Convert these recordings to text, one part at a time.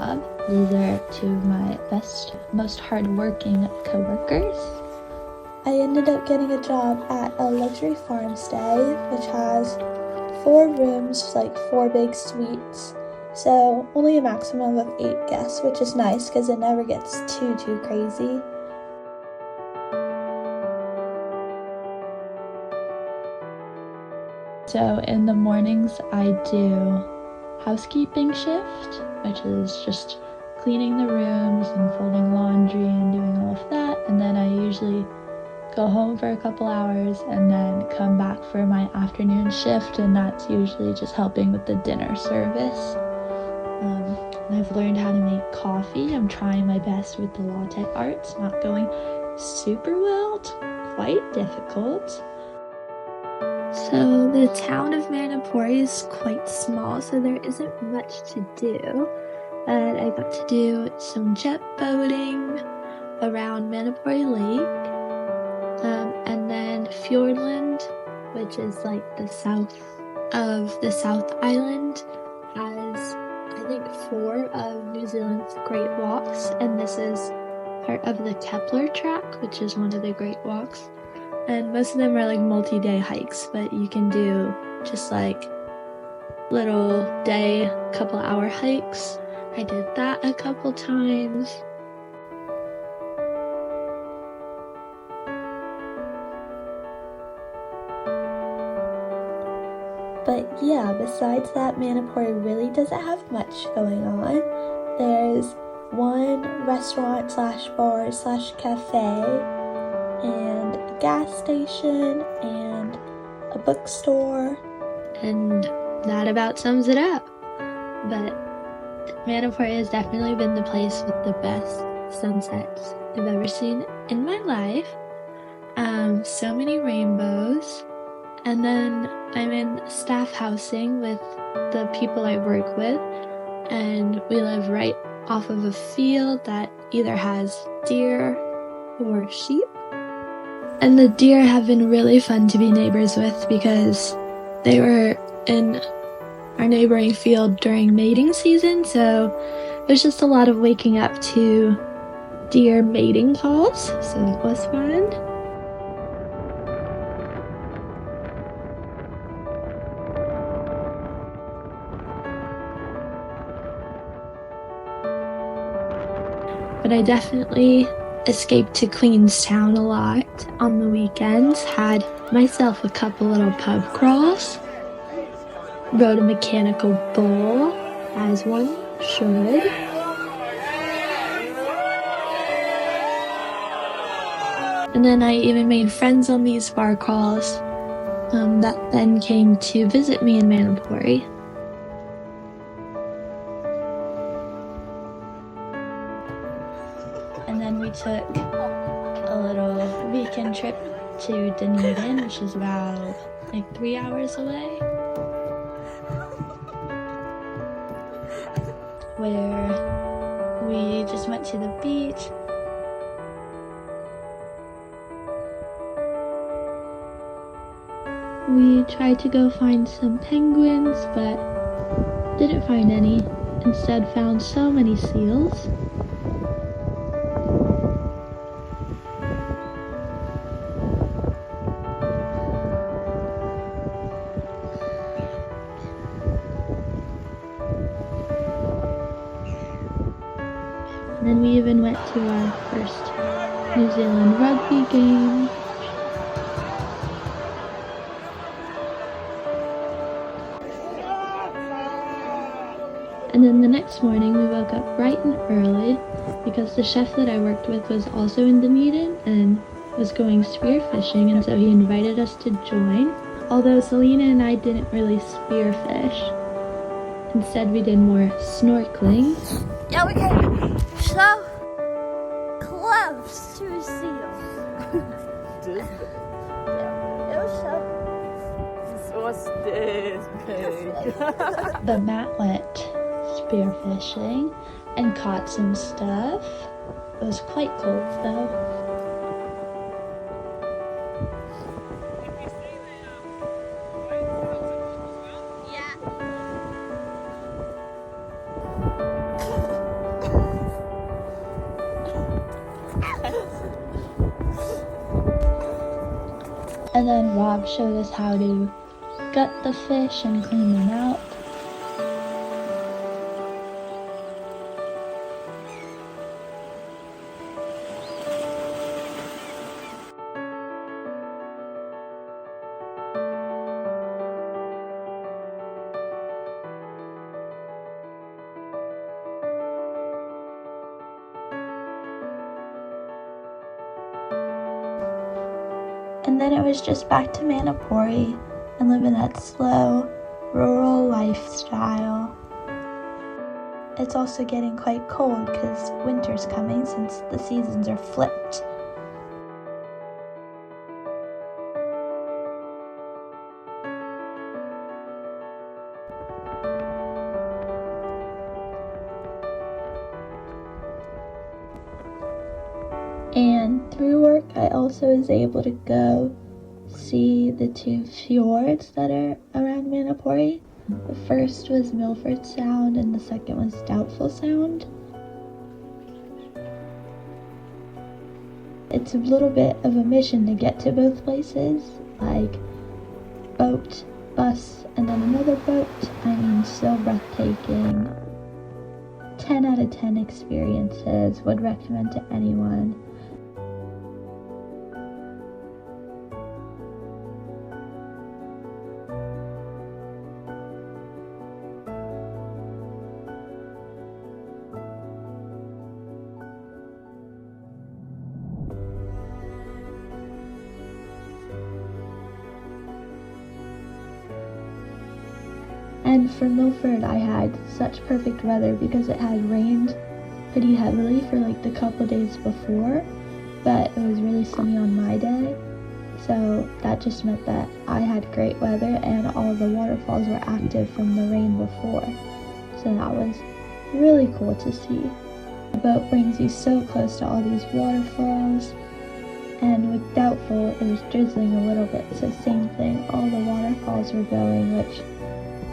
job. These are two of my best, most hardworking coworkers. I ended up getting a job at a luxury farm stay, which has 4 rooms, like 4 big suites. So only a maximum of 8 guests, which is nice because it never gets too crazy. So in the mornings I do housekeeping shift, which is just cleaning the rooms and folding laundry and doing all of that. And then I usually go home for a couple hours and then come back for my afternoon shift, and that's usually just helping with the dinner service. And I've learned how to make coffee. I'm trying my best with the latte art. It's not going super well. It's quite difficult. So the town of Manapouri is quite small, so there isn't much to do. But I got to do some jet boating around Manapouri Lake. And then Fjordland, which is like the south of the South Island, has I think 4 of New Zealand's Great Walks, and this is part of the Kepler Track, which is one of the Great Walks. And most of them are like multi-day hikes, but you can do just like little day, couple hour hikes. I did that a couple times. But yeah, besides that, Manapouri really doesn't have much going on. There's one restaurant slash bar slash cafe, and a gas station, and a bookstore. And that about sums it up. But Manapouri has definitely been the place with the best sunsets I've ever seen in my life. So many rainbows. And then I'm in staff housing with the people I work with, and we live right off of a field that either has deer or sheep. And the deer have been really fun to be neighbors with because they were in our neighboring field during mating season, so it was just a lot of waking up to deer mating calls, so that was fun. But I definitely escaped to Queenstown a lot on the weekends, had myself a couple little pub crawls, rode a mechanical bull, as one should. And then I even made friends on these bar crawls that then came to visit me in Manapouri. And then we took a little weekend trip to Dunedin, which is about like 3 hours away, where we just went to the beach. We tried to go find some penguins, but didn't find any. Instead found so many seals. And then we even went to our first New Zealand rugby game. And then the next morning we woke up bright and early because the chef that I worked with was also in Dunedin and was going spearfishing, and so he invited us to join. Although Selena and I didn't really spearfish. Instead we did more snorkeling. Yeah, we came so close to a seal. It was so this big. But Matt went spearfishing and caught some stuff. It was quite cold though. And then Rob showed us how to gut the fish and clean them out. And then it was just back to Manapouri and living that slow, rural lifestyle. It's also getting quite cold because winter's coming since the seasons are flipped. And through work, I also was able to go see the 2 fjords that are around Manapouri. The first was Milford Sound and the second was Doubtful Sound. It's a little bit of a mission to get to both places, like boat, bus, and then another boat. I mean, so breathtaking. 10 out of 10 experiences, would recommend to anyone. And for Milford, I had such perfect weather because it had rained pretty heavily for like the couple days before, but it was really sunny on my day. So that just meant that I had great weather and all the waterfalls were active from the rain before. So that was really cool to see. The boat brings you so close to all these waterfalls. And with Doubtful, it was drizzling a little bit, so same thing. All the waterfalls were going, which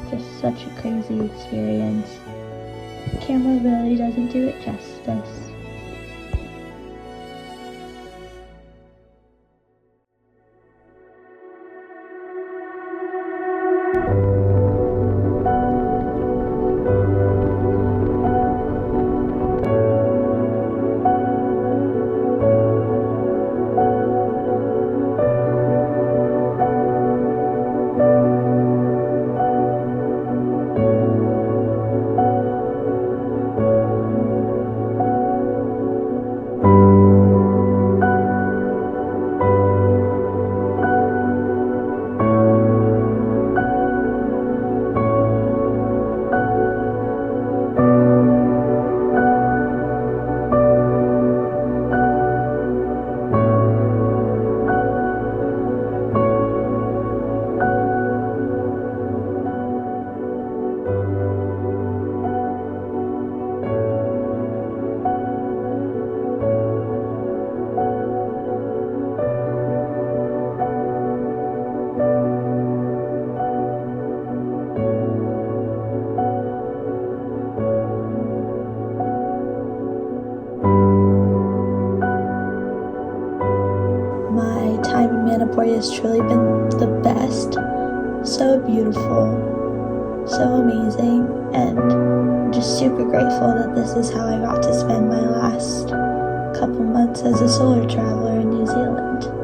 just such a crazy experience. Camera really doesn't do it justice. My time in Manapouri has truly been the best. So beautiful, so amazing, and I'm just super grateful that this is how I got to spend my last couple months as a solo traveler in New Zealand.